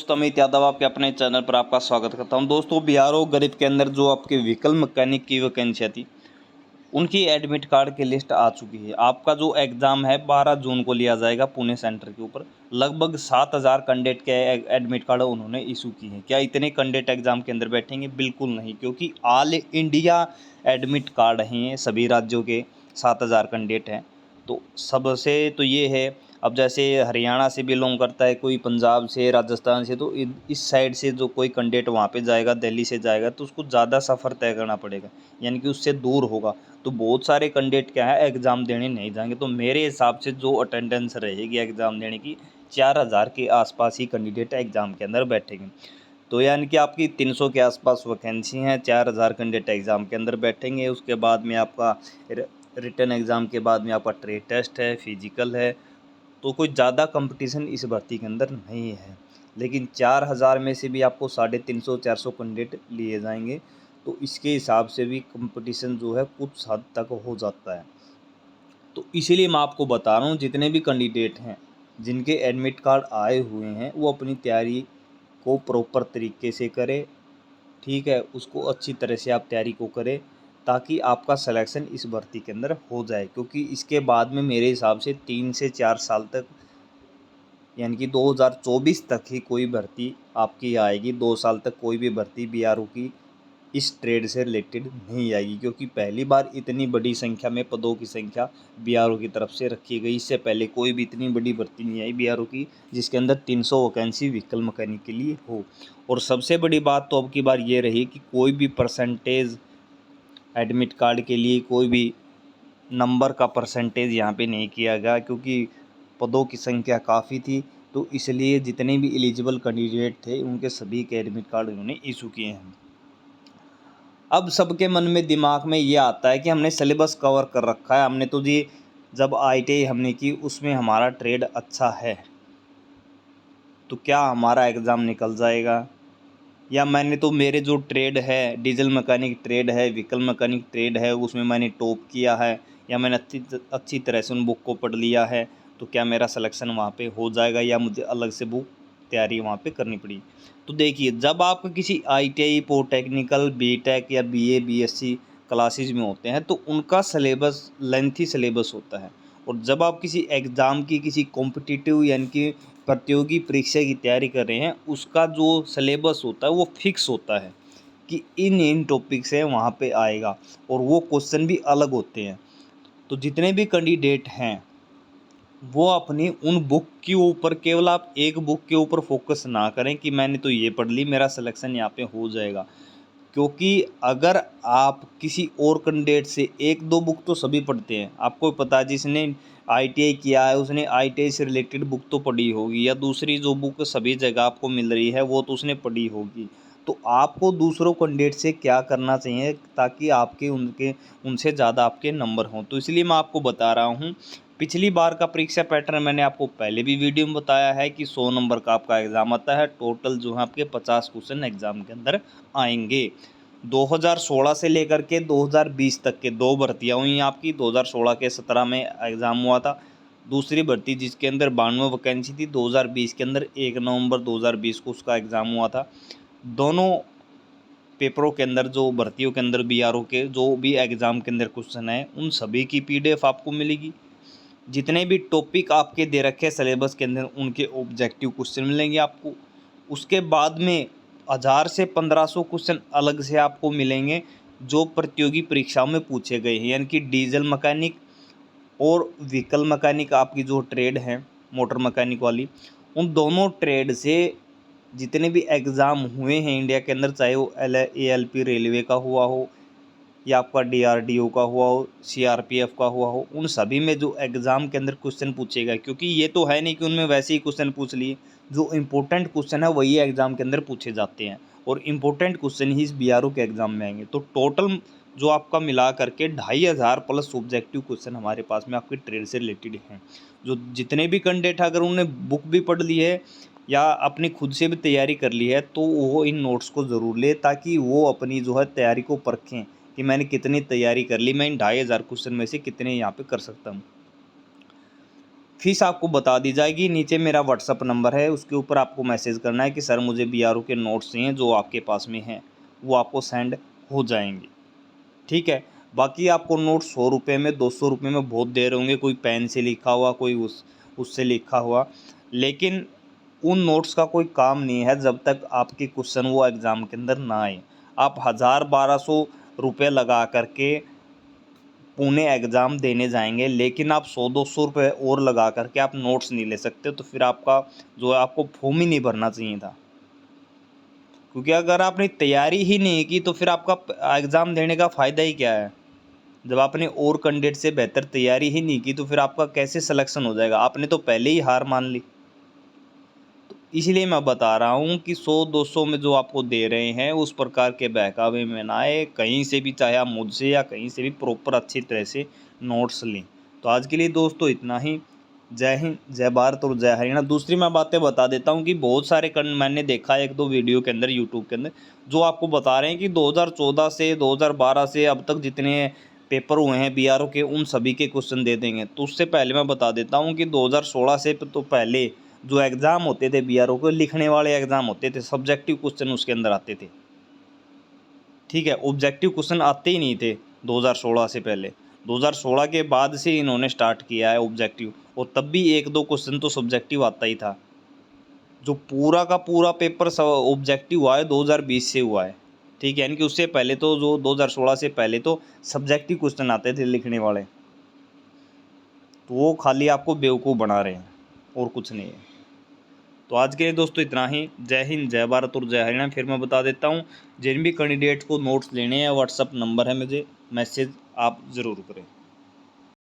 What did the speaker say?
दोस्तों अमित यादव आपके अपने चैनल पर आपका स्वागत करता हूं। दोस्तों बीआरओ गरीब के अंदर जो आपके व्हीकल मैकेनिक की वैकेंसी थी उनकी एडमिट कार्ड की लिस्ट आ चुकी है। आपका जो एग्ज़ाम है 12 जून को लिया जाएगा पुणे सेंटर के ऊपर। लगभग 7,000 कैंडिडेट के एडमिट कार्ड उन्होंने इशू किए हैं। क्या इतने कैंडिडेट एग्ज़ाम के अंदर बैठेंगे? बिल्कुल नहीं, क्योंकि ऑल इंडिया एडमिट कार्ड हैं सभी राज्यों के। 7,000 कैंडिडेट हैं तो सबसे तो ये है। अब जैसे हरियाणा से बिलोंग करता है कोई, पंजाब से, राजस्थान से, तो इस साइड से जो कोई कैंडिडेट वहाँ पे जाएगा, दिल्ली से जाएगा, तो उसको ज़्यादा सफ़र तय करना पड़ेगा, यानी कि उससे दूर होगा। तो बहुत सारे कैंडिडेट क्या है एग्ज़ाम देने नहीं जाएंगे। तो मेरे हिसाब से जो अटेंडेंस रहेगी एग्ज़ाम देने की 4,000 के आसपास ही कैंडिडेट एग्ज़ाम के अंदर बैठेंगे। तो यानी कि आपकी 300 के आसपास वैकेंसी हैं, 4,000 कैंडिडेट एग्ज़ाम के अंदर बैठेंगे। उसके बाद में आपका रिटन एग्ज़ाम के बाद में आपका ट्रेड टेस्ट है, फिजिकल है। तो कोई ज़्यादा कंपटीशन इस भर्ती के अंदर नहीं है। लेकिन 4,000 में से भी आपको 350-400 कैंडिडेट लिए जाएंगे, तो इसके हिसाब से भी कंपटीशन जो है कुछ हद तक हो जाता है। तो इसीलिए मैं आपको बता रहा हूँ, जितने भी कैंडिडेट हैं जिनके एडमिट कार्ड आए हुए हैं वो अपनी तैयारी को प्रॉपर तरीके से करें। ठीक है, उसको अच्छी तरह से आप तैयारी को करें ताकि आपका सिलेक्शन इस भर्ती के अंदर हो जाए। क्योंकि इसके बाद में मेरे हिसाब से 3 से 4 साल तक, यानी कि 2024 तक ही कोई भर्ती आपकी आएगी। 2 साल तक कोई भी भर्ती बीआरओ की इस ट्रेड से रिलेटेड नहीं आएगी, क्योंकि पहली बार इतनी बड़ी संख्या में पदों की संख्या बीआरओ की तरफ से रखी गई। इससे पहले कोई भी इतनी बड़ी भर्ती नहीं आई बीआरओ की जिसके अंदर 300 वैकेंसी व्हीकल मैकेनिक के लिए हो। और सबसे बड़ी बात तो अब की बार ये रही कि कोई भी परसेंटेज एडमिट कार्ड के लिए, कोई भी नंबर का परसेंटेज यहाँ पे नहीं किया गया, क्योंकि पदों की संख्या काफ़ी थी। तो इसलिए जितने भी एलिजिबल कैंडिडेट थे उनके सभी के एडमिट कार्ड उन्होंने इशू किए हैं। अब सबके मन में दिमाग में ये आता है कि हमने सिलेबस कवर कर रखा है, हमने तो जी जब आईटीआई हमने की उसमें हमारा ट्रेड अच्छा है, तो क्या हमारा एग्ज़ाम निकल जाएगा? या मैंने तो मेरे जो ट्रेड है, डीजल मैकेनिक ट्रेड है, व्हीकल मैकेनिक ट्रेड है, उसमें मैंने टॉप किया है, या मैंने अच्छी तरह से उन बुक को पढ़ लिया है, तो क्या मेरा सिलेक्शन वहाँ पे हो जाएगा या मुझे अलग से बुक तैयारी वहाँ पे करनी पड़ी? तो देखिए, जब आप किसी आईटीआई, पॉलिटेक्निकल, बीटेक या बीए, बीएससी क्लासेज में होते हैं तो उनका सिलेबस लेंथी सिलेबस होता है। और जब आप किसी एग्ज़ाम की, किसी कॉम्पिटिटिव यानी कि प्रतियोगी परीक्षा की तैयारी कर रहे हैं, उसका जो सिलेबस होता है वो फिक्स होता है कि इन टॉपिक से वहाँ पे आएगा, और वो क्वेश्चन भी अलग होते हैं। तो जितने भी कैंडिडेट हैं वो अपनी उन बुक के ऊपर, केवल आप एक बुक के ऊपर फोकस ना करें कि मैंने तो ये पढ़ ली, मेरा सिलेक्शन यहाँ पे हो जाएगा। क्योंकि अगर आप किसी और कैंडिडेट से एक दो बुक तो सभी पढ़ते हैं, आपको पता है जिसने आईटीआई किया है उसने आईटीआई से रिलेटेड बुक तो पढ़ी होगी, या दूसरी जो बुक सभी जगह आपको मिल रही है वो तो उसने पढ़ी होगी। तो आपको दूसरों कैंडिडेट से क्या करना चाहिए ताकि आपके उनसे ज़्यादा आपके नंबर हों? तो इसलिए मैं आपको बता रहा हूँ, पिछली बार का परीक्षा पैटर्न मैंने आपको पहले भी वीडियो में बताया है कि 100 नंबर का आपका एग्ज़ाम आता है। टोटल जो है आपके 50 क्वेश्चन एग्ज़ाम के अंदर आएंगे। 2016 से लेकर के 2020 तक के 2 भर्तियाँ हुई आपकी। 2016 के 17 में एग्ज़ाम हुआ था। दूसरी भर्ती जिसके अंदर 92 वैकेंसी थी, 2020 के अंदर 1 नवंबर 2020 को उसका एग्ज़ाम हुआ था। दोनों पेपरों के अंदर, जो भर्तियों के अंदर बीआरओ के जो भी एग्ज़ाम के अंदर क्वेश्चन है, उन सभी की पीडीएफ आपको मिलेगी। जितने भी टॉपिक आपके दे रखे हैं सिलेबस के अंदर उनके ऑब्जेक्टिव क्वेश्चन मिलेंगे आपको। उसके बाद में 1000 से 1500 क्वेश्चन अलग से आपको मिलेंगे जो प्रतियोगी परीक्षाओं में पूछे गए हैं, यानी कि डीजल मैकेनिक और व्हीकल मैकेनिक आपकी जो ट्रेड है मोटर मैकेनिक वाली, उन दोनों ट्रेड से जितने भी एग्ज़ाम हुए हैं इंडिया के अंदर, चाहे वो एएलपी रेलवे का हुआ हो या आपका डीआरडीओ का हुआ हो, सीआरपीएफ का हुआ हो, उन सभी में जो एग्ज़ाम के अंदर क्वेश्चन पूछेगा, क्योंकि ये तो है नहीं कि उनमें वैसे ही क्वेश्चन पूछ लिए, जो इम्पोर्टेंट क्वेश्चन है वही एग्ज़ाम के अंदर पूछे जाते हैं, और इम्पोर्टेंट क्वेश्चन ही इस बीआरओ के एग्ज़ाम में आएंगे। तो टोटल जो आपका मिला करके 2,500 प्लस ऑब्जेक्टिव क्वेश्चन हमारे पास में आपके ट्रेड से रिलेटेड हैं। जो जितने भी कैंडिडेट अगर उन्होंने बुक भी पढ़ ली है या अपनी खुद से भी तैयारी कर ली है, तो वो इन नोट्स को ज़रूर ले, ताकि वो अपनी जो है तैयारी को परखें कि मैंने कितनी तैयारी कर ली, मैं इन 2,500 क्वेश्चन में से कितने यहाँ पे कर सकता हूँ। फ़ीस आपको बता दी जाएगी। नीचे मेरा व्हाट्सअप नंबर है, उसके ऊपर आपको मैसेज करना है कि सर मुझे BRO के नोट्स चाहिए, जो आपके पास में हैं वो आपको सेंड हो जाएंगे। ठीक है। बाकी आपको नोट 100 रुपये में, 200 रुपये में बहुत दे रहे होंगे, कोई पेन से लिखा हुआ, कोई उससे लिखा हुआ, लेकिन उन नोट्स का कोई काम नहीं है जब तक आपके क्वेश्चन वो एग्ज़ाम के अंदर ना आए। आप 1000-1200 रुपये लगा करके पुणे एग्ज़ाम देने जाएंगे, लेकिन आप 100-200 रुपये और लगा करके आप नोट्स नहीं ले सकते, तो फिर आपका जो है आपको फॉर्म ही नहीं भरना चाहिए था। क्योंकि अगर आपने तैयारी ही नहीं की तो फिर आपका एग्ज़ाम देने का फ़ायदा ही क्या है। जब आपने और कैंडिडेट से बेहतर तैयारी ही नहीं की तो फिर आपका कैसे सिलेक्शन हो जाएगा। आपने तो पहले ही हार मान ली। तो इसलिए मैं बता रहा हूँ कि 100-200 में जो आपको दे रहे हैं उस प्रकार के बहकावे में ना आए। कहीं से भी, चाहे आप मुझसे या कहीं से भी, प्रॉपर अच्छी तरह से नोट्स लें। तो आज के लिए दोस्तों इतना ही। जय हिंद, जय भारत और जय हरियाणा। दूसरी मैं बातें बता देता हूँ कि बहुत सारे मैंने देखा है 1-2 वीडियो के अंदर, यूट्यूब के अंदर, जो आपको बता रहे हैं कि 2014 से 2012 से अब तक जितने पेपर हुए हैं BRO के, उन सभी के क्वेश्चन दे देंगे। तो उससे पहले मैं बता देता हूँ कि 2016 से तो पहले जो एग्ज़ाम होते थे BRO के, लिखने वाले एग्ज़ाम होते थे, सब्जेक्टिव क्वेश्चन उसके अंदर आते थे। ठीक है, ऑब्जेक्टिव क्वेश्चन आते ही नहीं थे 2016 से पहले। 2016 के बाद से इन्होंने स्टार्ट किया है ऑब्जेक्टिव, और तब भी 1-2 क्वेश्चन तो सब्जेक्टिव आता ही था। जो पूरा का पूरा पेपर ऑब्जेक्टिव हुआ है 2020 से हुआ है। ठीक है, यानी कि उससे पहले तो, जो 2016 से पहले तो सब्जेक्टिव क्वेश्चन आते थे लिखने वाले। तो वो खाली आपको बेवकूफ़ बना रहे हैं और कुछ नहीं है। तो आज के लिए दोस्तों इतना ही। जय हिंद, जय भारत और जय हरियाणा। फिर मैं बता देता हूँ, जिन भी कैंडिडेट को नोट्स लेने हैं, व्हाट्सअप नंबर है, मुझे मैसेज आप ज़रूर करें।